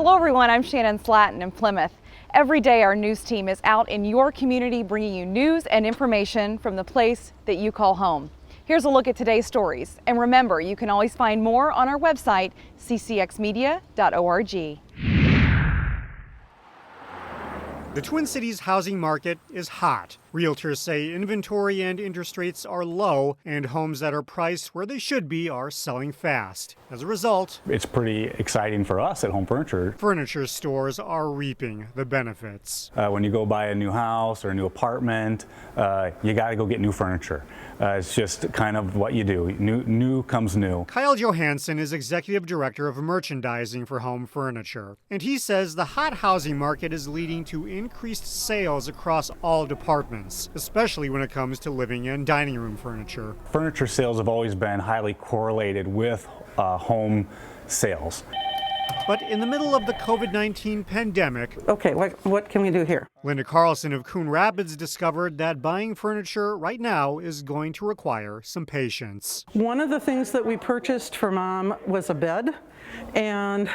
Hello everyone, I'm Shannon Slatton in Plymouth. Every day our news team is out in your community bringing you news and information from the place that you call home. Here's a look at today's stories. And remember, you can always find more on our website, ccxmedia.org. The Twin Cities housing market is hot. Realtors say inventory and interest rates are low, and homes that are priced where they should be are selling fast. As a result, it's pretty exciting for us at Home Furniture. Furniture stores are reaping the benefits. When you go buy a new house or a new apartment, you got to go get new furniture. It's just kind of what you do. New comes new. Kyle Johansson is Executive Director of Merchandising for Home Furniture, and he says the hot housing market is leading to increased sales across all departments, especially when it comes to living and dining room furniture. Furniture sales have always been highly correlated with home sales. But in the middle of the COVID-19 pandemic, okay, what can we do here? Linda Carlson of Coon Rapids discovered that buying furniture right now is going to require some patience. One of the things that we purchased for Mom was a bed, and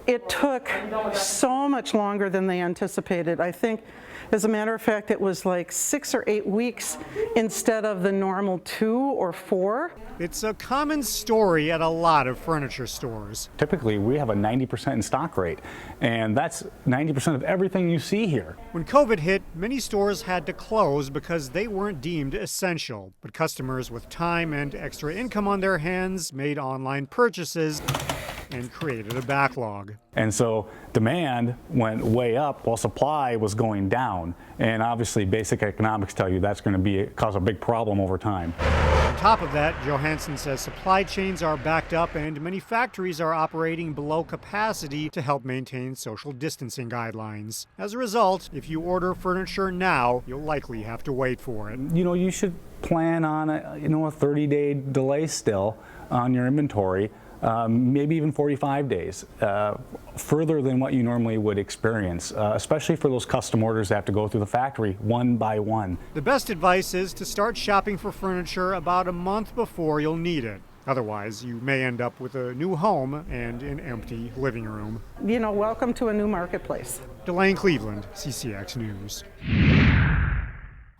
it took so much longer than they anticipated. I think, as a matter of fact, it was like 6 or 8 weeks instead of the normal 2 or 4. It's a common story at a lot of furniture stores. Typically, we have a 90% in stock rate, and that's 90% of everything you see here. When COVID hit, many stores had to close because they weren't deemed essential. But customers with time and extra income on their hands made online purchases and created a backlog. And so demand went way up while supply was going down. And obviously basic economics tell you that's going to cause a big problem over time. On top of that, Johansson says supply chains are backed up and many factories are operating below capacity to help maintain social distancing guidelines. As a result, if you order furniture now, you'll likely have to wait for it. You know, you should plan on a 30-day delay still on your inventory. Maybe even 45 days, further than what you normally would experience, especially for those custom orders that have to go through the factory one by one. The best advice is to start shopping for furniture about a month before you'll need it. Otherwise, you may end up with a new home and an empty living room. You know, welcome to a new marketplace. Delane Cleveland, CCX News.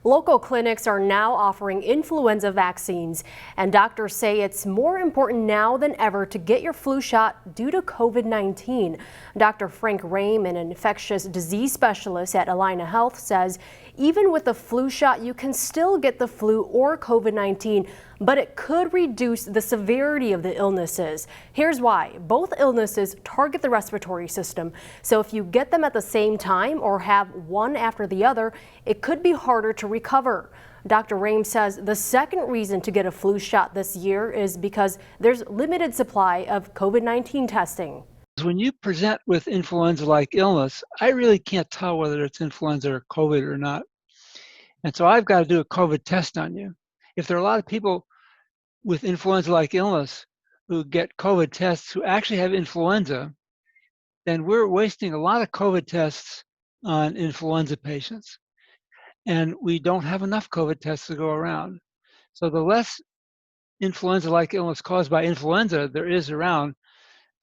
Local clinics are now offering influenza vaccines, and doctors say it's more important now than ever to get your flu shot due to COVID-19. Dr. Frank Rame, an infectious disease specialist at Allina Health, says even with the flu shot, you can still get the flu or COVID-19, but it could reduce the severity of the illnesses. Here's why. Both illnesses target the respiratory system, so if you get them at the same time or have one after the other, it could be harder to recover. Dr. Rame says the second reason to get a flu shot this year is because there's limited supply of COVID-19 testing. When you present with influenza-like illness, I really can't tell whether it's influenza or COVID or not. And so I've got to do a COVID test on you. If there are a lot of people with influenza-like illness who get COVID tests who actually have influenza, then we're wasting a lot of COVID tests on influenza patients. And we don't have enough COVID tests to go around. So the less influenza-like illness caused by influenza there is around,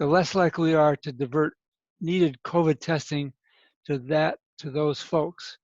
the less likely we are to divert needed COVID testing to those folks.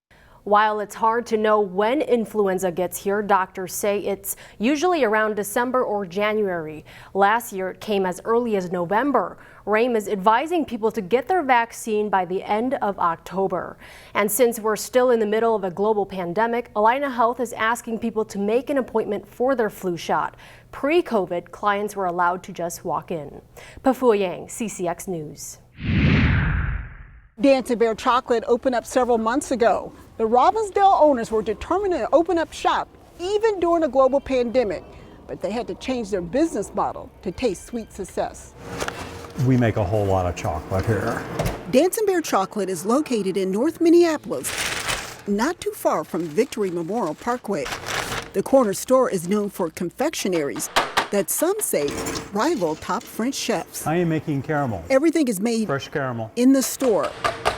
While it's hard to know when influenza gets here, doctors say it's usually around December or January. Last year, it came as early as November. Rame is advising people to get their vaccine by the end of October. And since we're still in the middle of a global pandemic, Allina Health is asking people to make an appointment for their flu shot. Pre-COVID, clients were allowed to just walk in. Pafu Yang, CCX News. Dancing Bear Chocolate opened up several months ago. The Robbinsdale owners were determined to open up shop even during a global pandemic, but they had to change their business model to taste sweet success. We make a whole lot of chocolate here. Dancing Bear Chocolate is located in North Minneapolis, not too far from Victory Memorial Parkway. The corner store is known for confectionaries that some say rival top French chefs. I am making caramel. Everything is made fresh caramel in the store,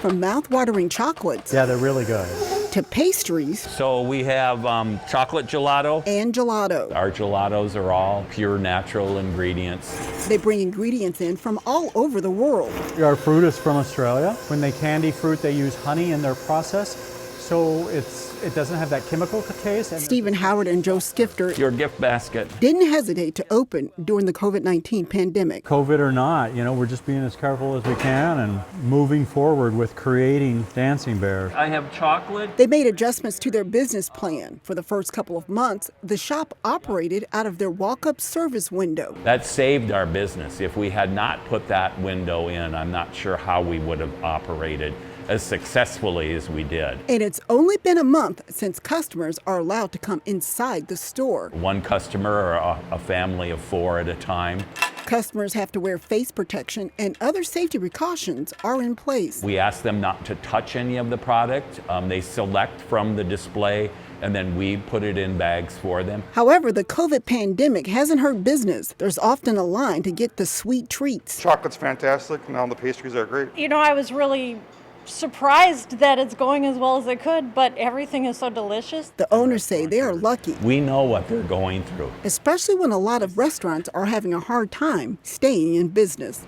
from mouth-watering chocolates. Yeah, they're really good. to pastries. So we have chocolate gelato. And gelato. Our gelatos are all pure natural ingredients. They bring ingredients in from all over the world. Our fruit is from Australia. When they candy fruit, they use honey in their process, so it doesn't have that chemical taste. Stephen Howard and Joe Skifter, Your gift basket. didn't hesitate to open during the COVID-19 pandemic. COVID or not, we're just being as careful as we can and moving forward with creating dancing bears. I have chocolate. They made adjustments to their business plan. For the first couple of months, the shop operated out of their walk-up service window. That saved our business. If we had not put that window in, I'm not sure how we would have operated as successfully as we did. And it's only been a month since customers are allowed to come inside the store. One customer or a family of 4 at a time. Customers have to wear face protection and other safety precautions are in place. We ask them not to touch any of the product. They select from the display and then we put it in bags for them. However, the COVID pandemic hasn't hurt business. There's often a line to get the sweet treats. Chocolate's fantastic, now the pastries are great. I was really surprised that it's going as well as it could, but everything is so delicious. The owners say they are lucky. We know what they're going through. Especially when a lot of restaurants are having a hard time staying in business.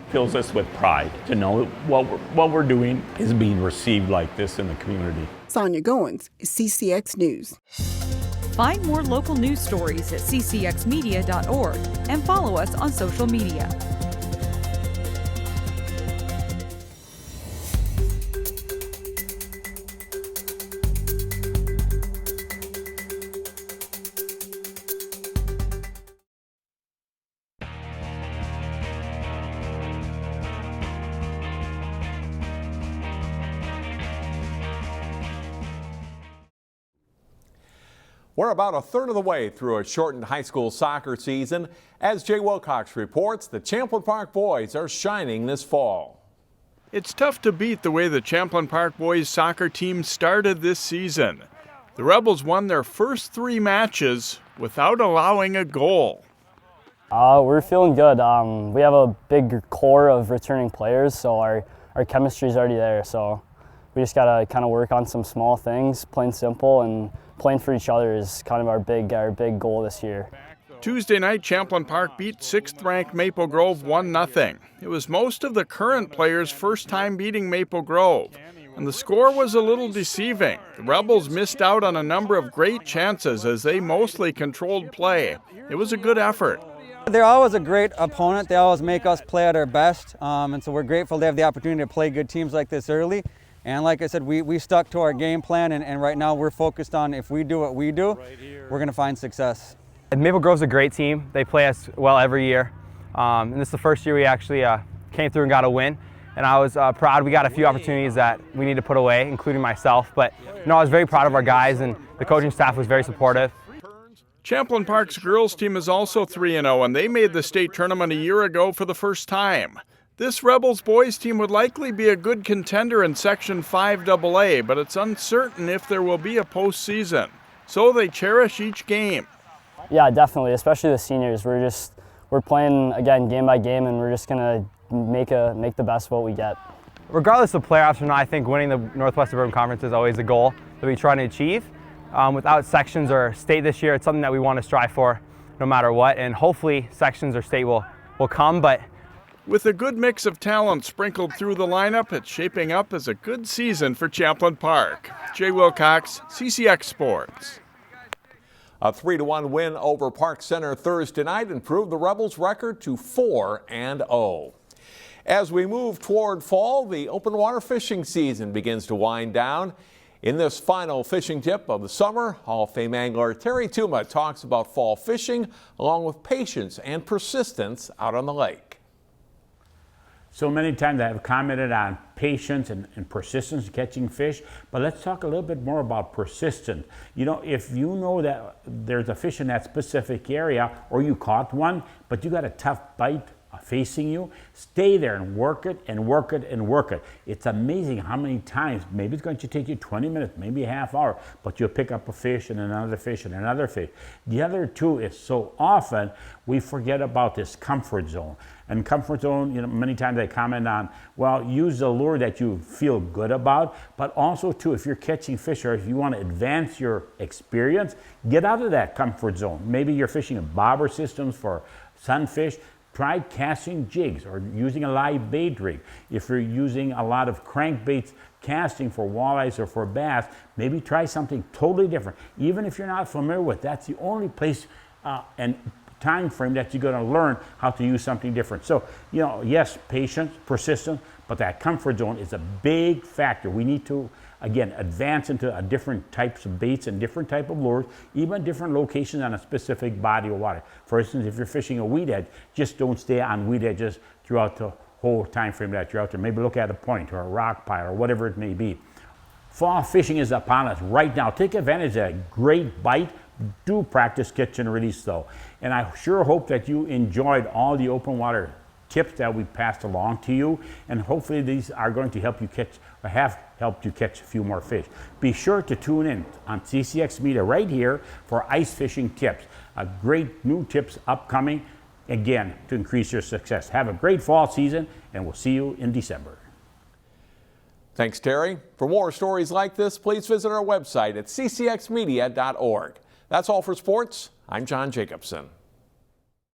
Fills us with pride to know what we're doing is being received like this in the community. Sonia Goins, CCX News. Find more local news stories at ccxmedia.org and follow us on social media. We're about a third of the way through a shortened high school soccer season. As Jay Wilcox reports, the Champlin Park boys are shining this fall. It's tough to beat the way the Champlin Park boys soccer team started this season. The Rebels won their first 3 matches without allowing a goal. We're feeling good. We have a big core of returning players, so our chemistry is already there. So we just got to kind of work on some small things, plain simple, and playing for each other is kind of our big goal this year. Tuesday night, Champlin Park beat 6th-ranked Maple Grove 1-0. It was most of the current players' first time beating Maple Grove, and the score was a little deceiving. The Rebels missed out on a number of great chances as they mostly controlled play. It was a good effort. They're always a great opponent. They always make us play at our best, and so we're grateful to have the opportunity to play good teams like this early. And like I said, we stuck to our game plan, and right now we're focused on if we do what we do, we're going to find success. Maple Grove's a great team. They play us well every year. And this is the first year we actually came through and got a win. And I was proud. We got a few opportunities that we need to put away, including myself. But I was very proud of our guys, and the coaching staff was very supportive. Champlin Park's girls team is also 3-0, and they made the state tournament a year ago for the first time. This Rebels boys team would likely be a good contender in Section 5AA, but it's uncertain if there will be a postseason. So they cherish each game. Yeah, definitely, especially the seniors. We're playing again game by game, and we're just gonna make the best of what we get. Regardless of playoffs or not, I think winning the Northwest Suburban Conference is always the goal that we try to achieve. Without sections or state this year, it's something that we want to strive for no matter what, and hopefully sections or state will come, but with a good mix of talent sprinkled through the lineup, it's shaping up as a good season for Champlin Park. Jay Wilcox, CCX Sports. A 3-1 win over Park Center Thursday night improved the Rebels' record to 4-0. As we move toward fall, the open water fishing season begins to wind down. In this final fishing tip of the summer, Hall of Fame angler Terry Tuma talks about fall fishing along with patience and persistence out on the lake. So many times I have commented on patience and persistence catching fish, but let's talk a little bit more about persistence. If you know that there's a fish in that specific area or you caught one, but you got a tough bite facing you, stay there and work it and work it and work it. It's amazing how many times, maybe it's going to take you 20 minutes, maybe a half hour, but you'll pick up a fish and another fish and another fish. The other two is so often we forget about this comfort zone. And comfort zone, many times I comment on, well, use the lure that you feel good about, but also too, if you're catching fish or if you want to advance your experience, get out of that comfort zone. Maybe you're fishing bobber systems for sunfish. Try casting jigs or using a live bait rig. If you're using a lot of crankbaits casting for walleyes or for bass, maybe try something totally different. Even if you're not familiar with, that's the only place and time frame that you're going to learn how to use something different. So, yes, patience, persistence, but that comfort zone is a big factor. We need to, again, advance into different types of baits and different type of lures, even different locations on a specific body of water. For instance, if you're fishing a weed edge, just don't stay on weed edges throughout the whole time frame that you're out there. Maybe look at a point or a rock pile or whatever it may be. Fall fishing is upon us right now. Take advantage of that great bite. Do practice catch and release though. And I sure hope that you enjoyed all the open water tips that we passed along to you, and hopefully these are going to help you catch, or have helped you catch a few more fish. Be sure to tune in on CCX Media right here for ice fishing tips. Great new tips upcoming, again, to increase your success. Have a great fall season, and we'll see you in December. Thanks, Terry. For more stories like this, please visit our website at ccxmedia.org. That's all for sports. I'm John Jacobson.